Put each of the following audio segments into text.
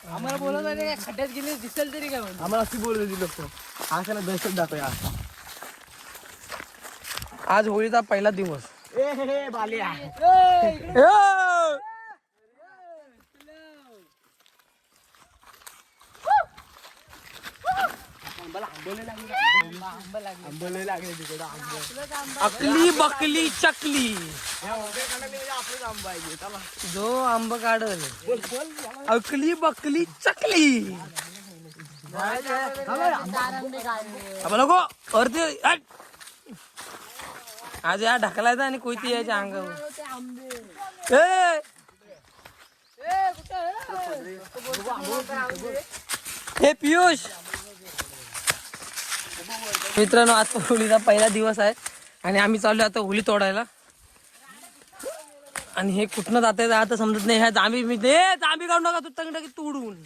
आम्हाला बोलत नाही खड्ड्यात गेले दिसेल तरी काय आम्हाला अशी बोलत लोक हा दहशत दाखवूया. आज होळीचा पहिला दिवस. अकली बकली चकली जो आंब काढल अकली बकली चकली नको अर्धे आज या ढकलायचा आणि कोयती यायच्या अंगावर. हे पियुष मित्रांनो, आज होळीचा पहिला दिवस आहे आणि आम्ही चाललो आता होळी तोडायला. आणि हे कुठनं जाते आता समजत नाही. ह्या जांभी मी जांभी काढू नका तू तंगड की तोडून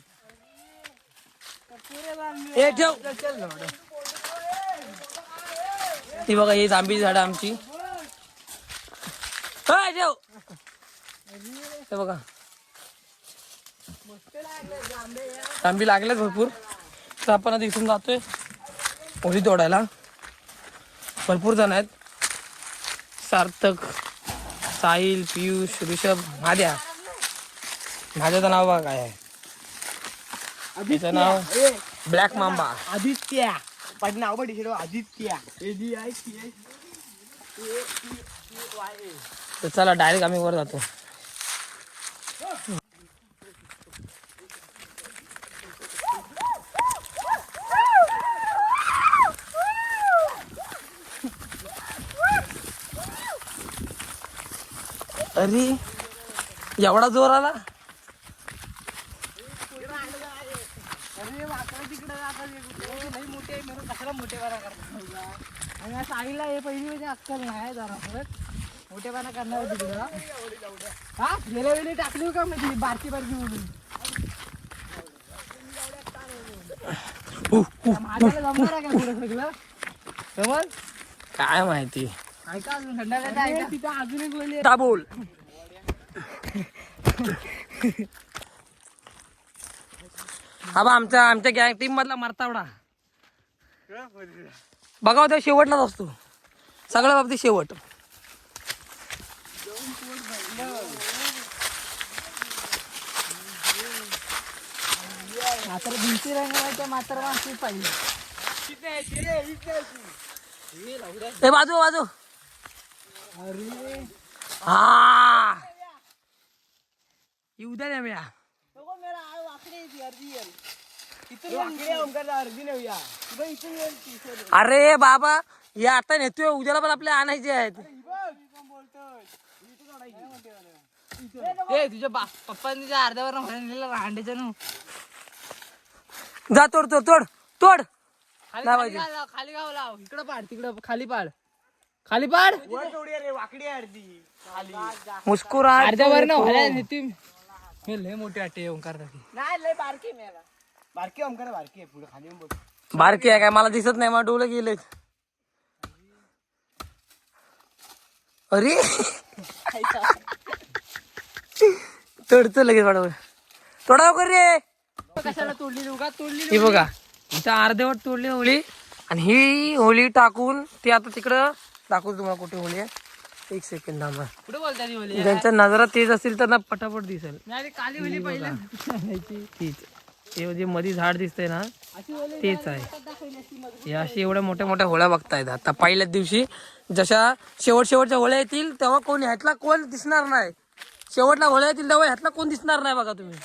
हे ठेव. ती बघा ही जांभी झाड आमची ठेव. हे बघा जांभी लागल्यात भरपूर. तर आपण आता इथून जातोय होळी तोडायला. भरपूर जण आहेत. सार्थक, साहिल, पियुष, ऋषभ, माझ्या माझ्याचं नाव बघा काय आहे. तिचं नाव ब्लॅक मांबा आदित्य. नाव बघ आदित्य. तर चला डायरेक्ट आम्ही वर जातो. अरे एवढा जोर आला. साईला हे पहिली म्हणजे अक्कल नाही जरा मोठेपणा करणार तिकडं. हा गेल्या वेळी टाकली का म्हणजे बारकी बारकी म्हणून माझ्याला जमणार काय पुढे सगळं समज काय माहिती. ऐका अजून संध्याकाळी तिथं अजून एक बोलली बोल. हा बा आमच्या गँग टीम मधला मरतावडा बघा होता शेवटलाच असतो सगळ्या बाबतीत शेवट. मात्र भिंती रंगाच्या मात्र माणसी पाहिजे. ए बाजू बाजू. अरे हा उद्या द्या मेळा. अरे बाबा हे आता नेतोय उद्याला पण आपल्याला आणायचे आहेत. तुझ्या पप्पांनी अर्ध्यावर रांडेच्या न जा. तोड तोड तोड तोड. खाली गाव लाव. इकडं पाड तिकडं खाली पाड खाली पाड. मुस्कुरा अर्ध्यावर लय मोठी आटे ओंकार नाही लय बारकी मेला. बारकी ओंकार बारकी आहे पुढे खाली बारकी आहे काय मला दिसत नाही. मला डोळे गेले. अरे तोडतो लगेच बरोबर. तोडा कर रे. कशाला तोडली उगा तोडली. ही बघा इथं अर्धवट तोडली होळी आणि ही होळी टाकून ती आता तिकडं दाखवतो तुम्हाला कुठे होळी आहे. एक सेकंड थांबा. कुठे बोलता होळी. त्यांच्या नजरा तेज असतील तर ना पटापट दिसेल. काली होळी पहिली हे जे मध्ये झाड दिसतंय ना तेच आहे. या अशी एवढ्या मोठ्या मोठ्या होळ्या बघतायत. आता पहिल्याच दिवशी जशा शेवटच्या होळ्या येतील तेव्हा कोण ह्यातला कोण दिसणार नाही. शेवटला होळ्या येतील तेव्हा ह्यातला कोण दिसणार नाही. बघा तुम्ही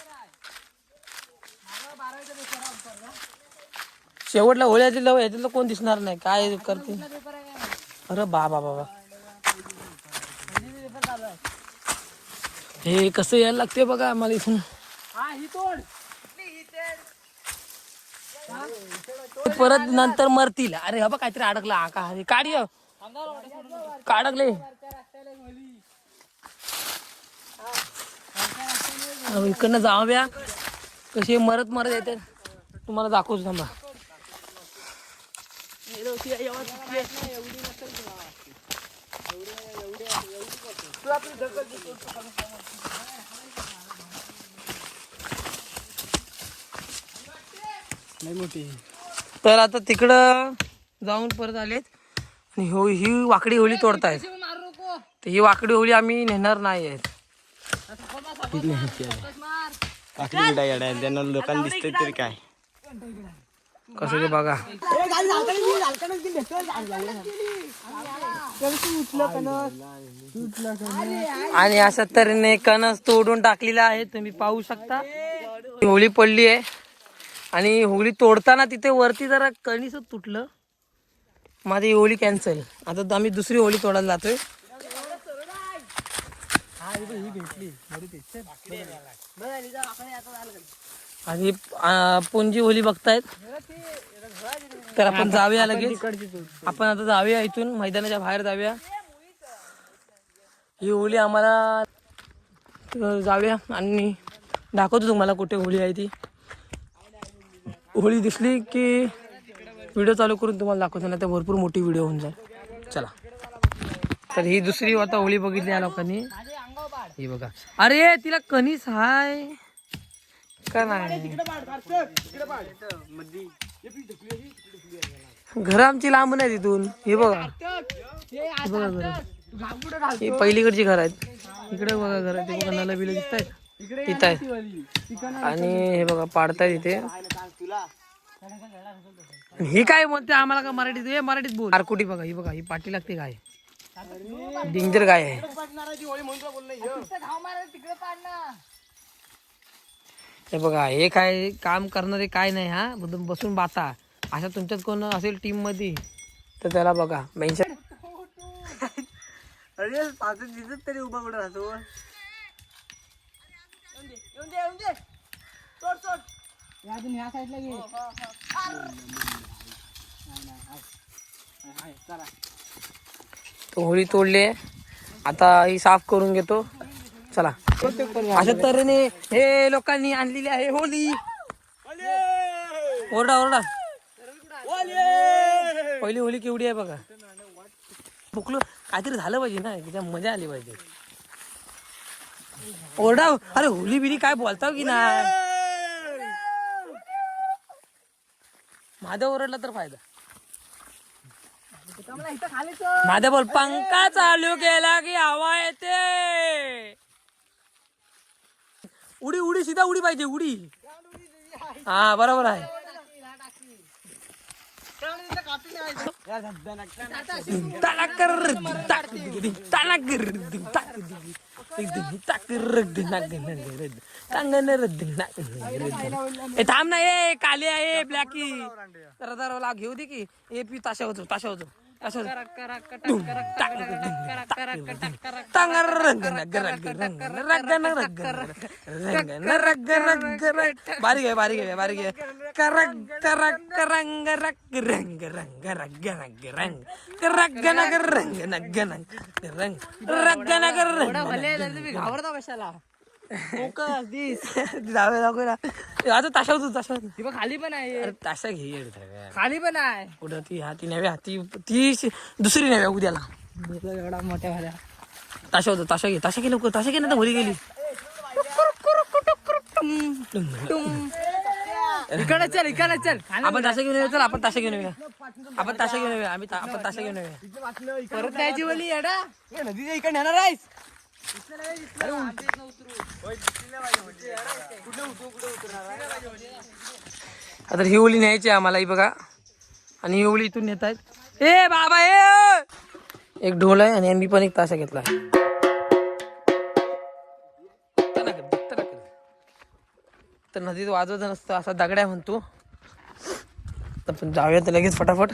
शेवटला होळ्या येतील तेव्हा ह्यातलं कोण दिसणार नाही. काय करते. अरे बाबा बाबा हे कसं यायला लागते बघा आम्हाला इथून. परत नंतर मरतील. अरे हा बघ काहीतरी अडकला. काढ काय टाकले इकडनं जाऊया कशी मरत मरत येते तुम्हाला दाखवतो थांबा. तर आता तिकडं जाऊन परत आलेत आणि ही वाकडी होळी तोडतायत. तर ही वाकडी होळी आम्ही नेणार नाही आहेत. त्यांना लोकांना दिसतंय तरी काय कसं ते बघा. आणि अशा तऱ्हेने कणस तोडून टाकलेला आहे तुम्ही पाहू शकता. होळी पडली आहे आणि होळी तोडताना तिथे वरती जरा कणीसच तुटलं. माझी होळी कॅन्सल. आता आम्ही दुसरी होळी तोडायला जातोय. आणि पुंजी होळी बघतायत तर आपण जाऊया लगेच. आपण आता जाऊया इथून मैदानाच्या बाहेर जाऊया. ही होळी आम्हाला जाऊया आणि दाखवतो तुम्हाला कुठे होळी आहे ती. होळी दिसली की व्हिडिओ चालू करून तुम्हाला दाखवतो ना. तर भरपूर मोठी व्हिडिओ होऊन जाईल. चला. तर ही दुसरी आता होळी बघितली या लोकांनी. ही बघा. अरे तिला कणीस हाय का नाही. घर आमची लांब नाही तिथून. हे बघा हे पहिलीकडची घर आहेत. इकडे बघा घर आहे. ते बघा नला बिल दिसत आहेत इथं आहेत. आणि हे बघा पाडतायत इथे. ही काय म्हणते आम्हाला का मराठीत. हे मराठीत बोल. आरकुटी बघा. ही बघा ही पाठी लागते काय डेंजर काय आहे. हे बघा हे काय काम करणारे काय नाही. हा बसून बाता. अशा तुमच्यात कोण असेल टीम मध्ये तर त्याला बघा मेन्शन. अरे दिसत तरी उभा कुठं राहतो. तो होळी तोडली. आता ही साफ करून घेतो. चला. अशा तऱ्हेने हे लोकांनी आणलेली आहे होळी. ओरडा ओरडा. पहिली होळी केवढी आहे बघा. फुकलो काहीतरी झालं पाहिजे ना. त्याच्या मजा आली पाहिजे. ओरडा. अरे होळी बिली काय बोलताव की नाही. माझा ओरडला तर फायदा. माझा बोल. पंखा चालू केला की हवा येते. उडी उडी सीधा उडी पाहिजे. उडी. हा बरोबर आहे. थांब ना. ये काले आहे ब्लॅकी जरा घेऊ दे की. ए पी ताशा होतो ताशा होतो. बारीक आहे बारीक आहे बारीक आहे. करक करक रंग रंग रंग रंग रंग रंग रंग रंग नगर रंग नग नग रंग रंग नगर रंग. आवडता कशाला आता ताशा होतो ताशा होतो. खाली पण आहे. ताशा घे खाली पण आहे. कुठं ती हाती नव्या ती दुसरी नव्या उद्याला एवढा मोठ्या भाल्या. ताशा होतो ताशा घे. ताशा घे लवकर. ताशा घे ना. तर होळी गेली. इकडे चल इकडे चल. आपण ताशा घेऊन येऊया. चल आपण ताशा घेऊन येऊया. आपण ताशा घेऊन येऊया. आपण ताशा घेऊन येऊया. परत जायची बोली येडा. नदीच्या इकडे नेणार आहेस. आता ही होळी न्यायची आम्हाला. ही बघा. आणि ही होळी इथून नेत आहेत. ए बाबा ए. एक ढोल आहे आणि मी पण एक ताशा घेतला. तर नदीत वाजवत नसतं असा दगड्या म्हणतो. तर पण जाऊया तर लगेच फटाफट.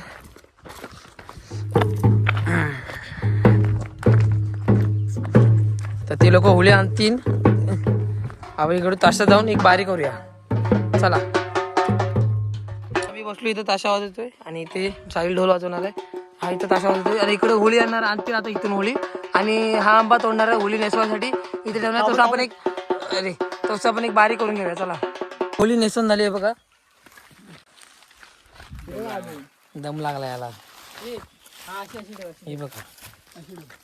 तर ते लोक होळी आणतील. आपण इकडे ताशा जाऊन एक बारी करूया. चला. आम्ही बसलो इथं ताशा वाजवतोय आणि इथे साईल ढोल वाजवणार आहे. हा इथं ताशा वाजवतोय आणि इकडे होळी आणणार आणतील आता इथून होळी आणि हा आंबा तोडणार आहे होळी नेसवासाठी इथे ठेवणार तसं आपण एक अरे तसं आपण एक बारी करून घेऊया चला होळी नेसून झाली आहे बघा दम लागला याला हे बघा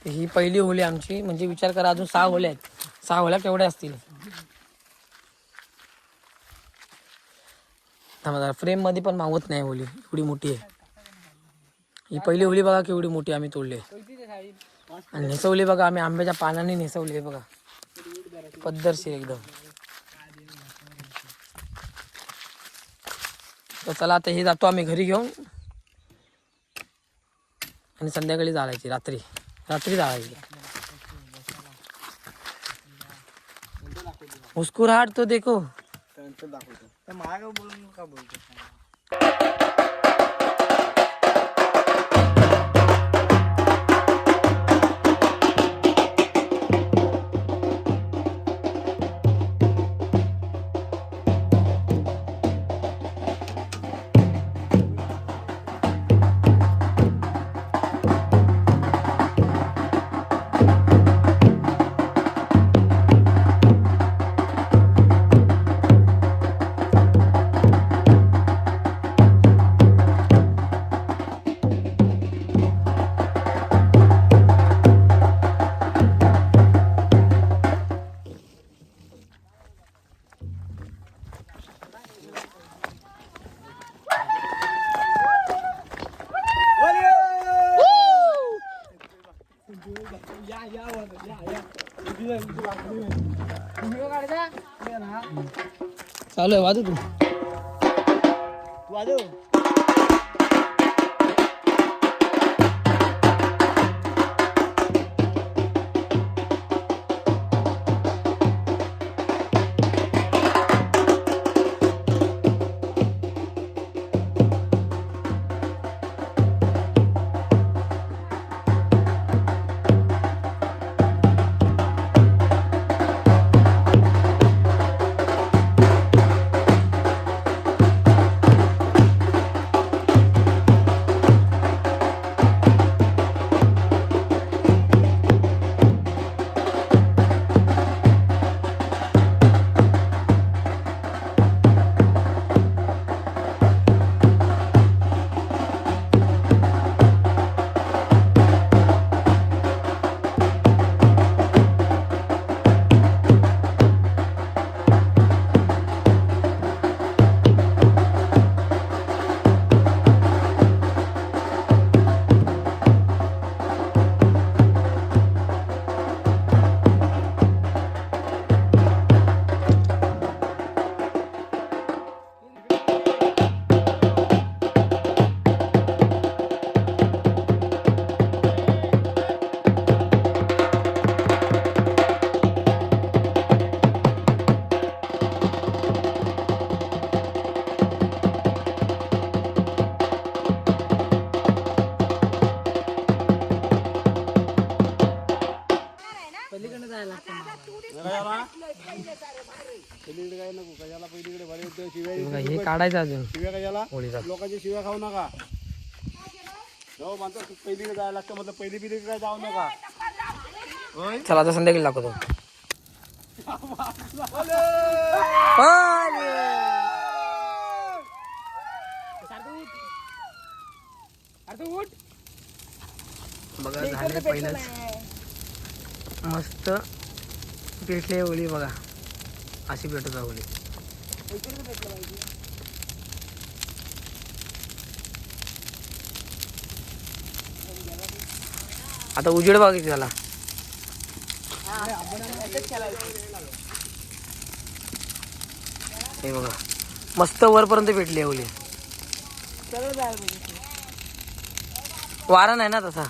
ही पहिली होळी आमची म्हणजे विचार करा अजून 6 होळ्या आहेत 6 होळ्या केवढ्या असतील फ्रेम मध्ये पण मावत नाही होळी एवढी मोठी आहे ही पहिली होळी बघा केवढी मोठी आम्ही तोडली आणि नेसवली बघा आम्ही आंब्याच्या पानाने नेसवली बघा पद्धतशीर एकदम तर चला आता हे जातो आम्ही घरी घेऊन आणि संध्याकाळी जाळायची रात्री जाळायची मुस्कुराहट तो देखो माग बोलून का बोलतो चालू आहे वाजू तू वाजव हे काढायचं अजून शिव्या कशाला होळीचा लोकांच्या शिव्या खाऊ नका जाऊ माणसं पहिलीकडे जायला लागतं म्हटलं पहिली काय जाऊ नका चला आता संध्याकाळी दाखवतो बघा झाले पहिलंच मस्त पेटले होळी बघा अशी पेटत होळी आता उजेड बघा किती झाला हे बघा मस्त वरपर्यंत पेटली होळी वारा नाही ना तसा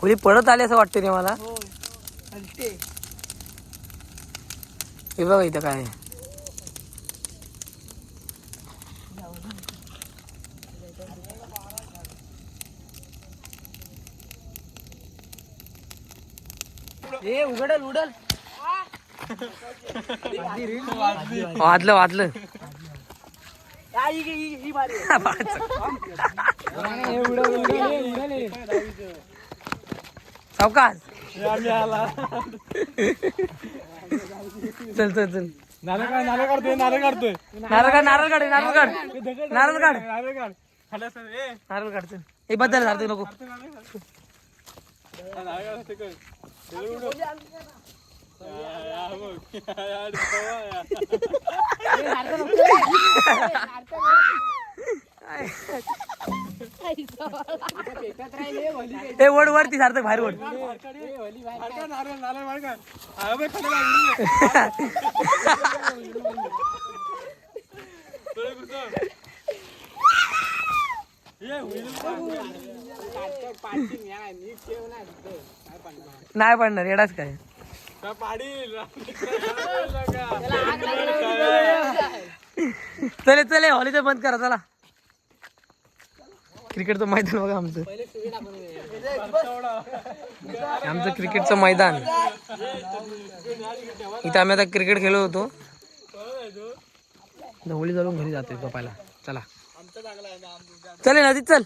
होळी पडत आली असं वाटते रे मला हे बघा इथं काय उघडल उडल वाजलं सावकाश आम्ही आला चल चल चल नारळ काढतोय नारळ काढ नारळ काढ नारळ काढ नारळ काढ नारळ काढ खाली असं ए नारळ काढ चल हे बद्दल झालं नको हे वड वरती सार्थक बाहेर वड नाही पडणार येडाच काय चले चले हॉलीचं बंद करा चला क्रिकेटचं मैदान बघा आमचं क्रिकेटचं मैदान इथं आम्ही आता क्रिकेट खेळलो होतो होळी जाळून घरी जातोय झोपायला चला चले नदीत चल